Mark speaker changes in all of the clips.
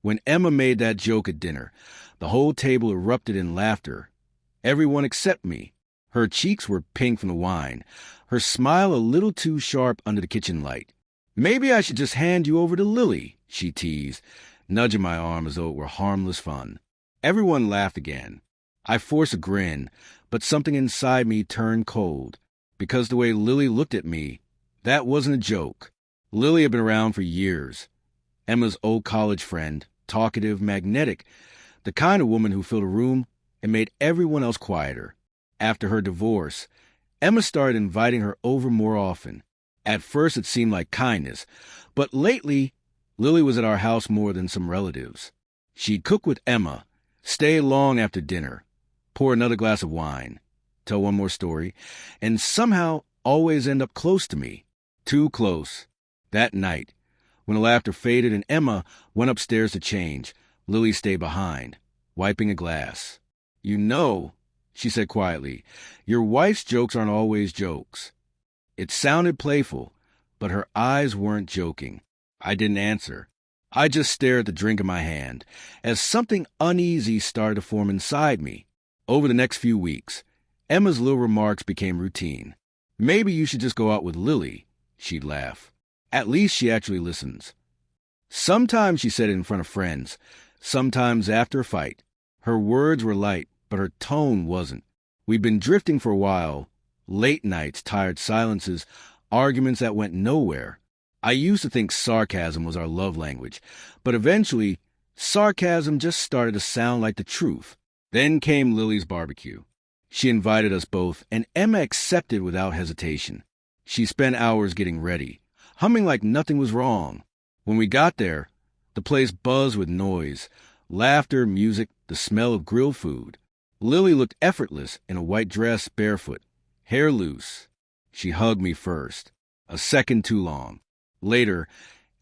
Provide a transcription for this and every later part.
Speaker 1: When Emma made that joke at dinner, the whole table erupted in laughter. Everyone except me. Her cheeks were pink from the wine, her smile a little too sharp under the kitchen light. "Maybe I should just hand you over to Lily," she teased, nudging my arm as though it were harmless fun. Everyone laughed again. I forced a grin, but something inside me turned cold, because the way Lily looked at me, that wasn't a joke. Lily had been around for years. Emma's old college friend, talkative, magnetic, the kind of woman who filled a room and made everyone else quieter. After her divorce, Emma started inviting her over more often. At first it seemed like kindness, but lately Lily was at our house more than some relatives. She'd cook with Emma, stay long after dinner, pour another glass of wine, tell one more story, and somehow always end up close to me. Too close. That night, when the laughter faded and Emma went upstairs to change, Lily stayed behind, wiping a glass. "You know," she said quietly, "your wife's jokes aren't always jokes." It sounded playful, but her eyes weren't joking. I didn't answer. I just stared at the drink in my hand, as something uneasy started to form inside me. Over the next few weeks, Emma's little remarks became routine. "Maybe you should just go out with Lily," she'd laugh. "At least she actually listens." Sometimes she said it in front of friends, sometimes after a fight. Her words were light, but her tone wasn't. We'd been drifting for a while, late nights, tired silences, arguments that went nowhere. I used to think sarcasm was our love language, but eventually, sarcasm just started to sound like the truth. Then came Lily's barbecue. She invited us both, and Emma accepted without hesitation. She spent hours getting ready, humming like nothing was wrong. When we got there, the place buzzed with noise, laughter, music, the smell of grilled food. Lily looked effortless in a white dress, barefoot, hair loose. She hugged me first, a second too long. Later,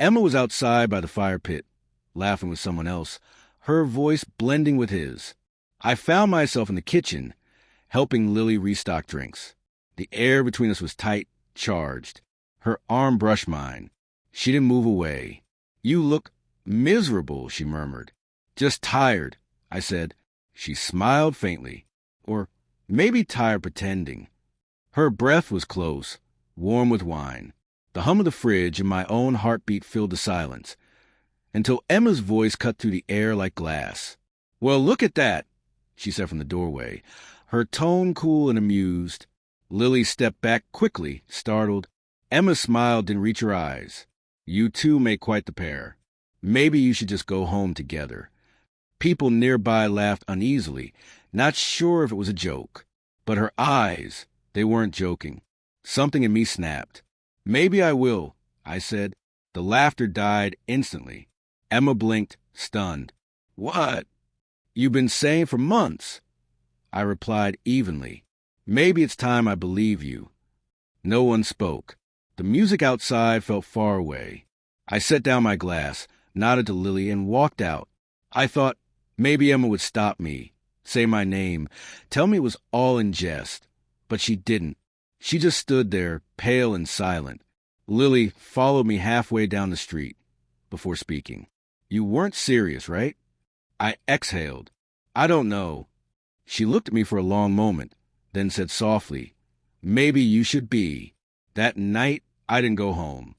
Speaker 1: Emma was outside by the fire pit, laughing with someone else, her voice blending with his. I found myself in the kitchen, helping Lily restock drinks. The air between us was tight, charged. Her arm brushed mine. She didn't move away. "You look miserable," she murmured. "Just tired," I said. She smiled faintly. Or maybe tired pretending. Her breath was close, warm with wine. The hum of the fridge and my own heartbeat filled the silence, until Emma's voice cut through the air like glass. "Well, look at that," she said from the doorway, her tone cool and amused. Lily stepped back quickly, startled. Emma's smile didn't reach her eyes. "You two make quite the pair. Maybe you should just go home together." People nearby laughed uneasily, not sure if it was a joke. But her eyes, they weren't joking. Something in me snapped. "Maybe I will," I said. The laughter died instantly. Emma blinked, stunned. "What?" "You've been saying for months," I replied evenly. "Maybe it's time I believe you." No one spoke. The music outside felt far away. I set down my glass, nodded to Lily, and walked out. I thought maybe Emma would stop me, say my name, tell me it was all in jest. But she didn't. She just stood there, pale and silent. Lily followed me halfway down the street before speaking. "You weren't serious, right?" I exhaled. "I don't know." She looked at me for a long moment, then said softly, "Maybe you should be." That night, I didn't go home.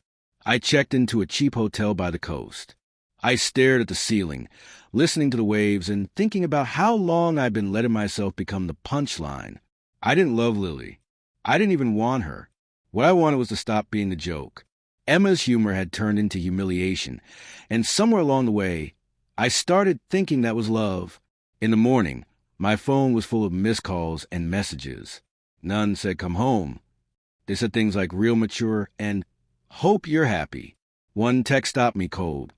Speaker 1: I checked into a cheap hotel by the coast. I stared at the ceiling, listening to the waves and thinking about how long I'd been letting myself become the punchline. I didn't love Lily. I didn't even want her. What I wanted was to stop being the joke. Emma's humor had turned into humiliation, and somewhere along the way, I started thinking that was love. In the morning, my phone was full of missed calls and messages. None said come home. They said things like real mature and hope you're happy. One text stopped me cold.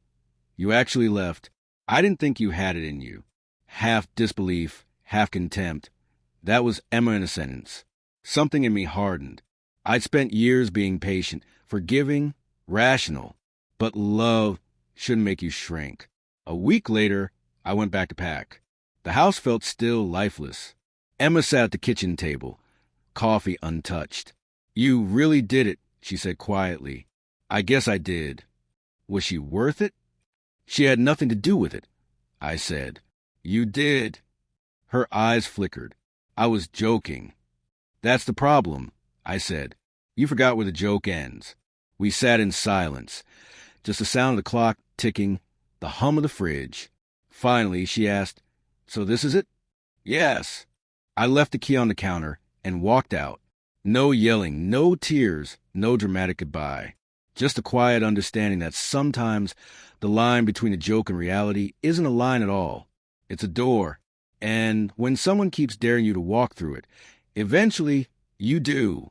Speaker 1: "You actually left. I didn't think you had it in you." Half disbelief, half contempt. That was Emma in a sentence. Something in me hardened. I'd spent years being patient, forgiving, rational. But love shouldn't make you shrink. A week later, I went back to pack. The house felt still, lifeless. Emma sat at the kitchen table, coffee untouched. "You really did it," she said quietly. "I guess I did." Was she worth it? She had nothing to do with it, I said. You did. Her eyes flickered. I was joking. That's the problem, I said. You forgot where the joke ends. We sat in silence, just the sound of the clock ticking, the hum of the fridge. Finally, she asked, So this is it? Yes. I left the key on the counter and walked out. No yelling, no tears, no dramatic goodbye. Just a quiet understanding that sometimes the line between a joke and reality isn't a line at all. It's a door. And when someone keeps daring you to walk through it, eventually you do.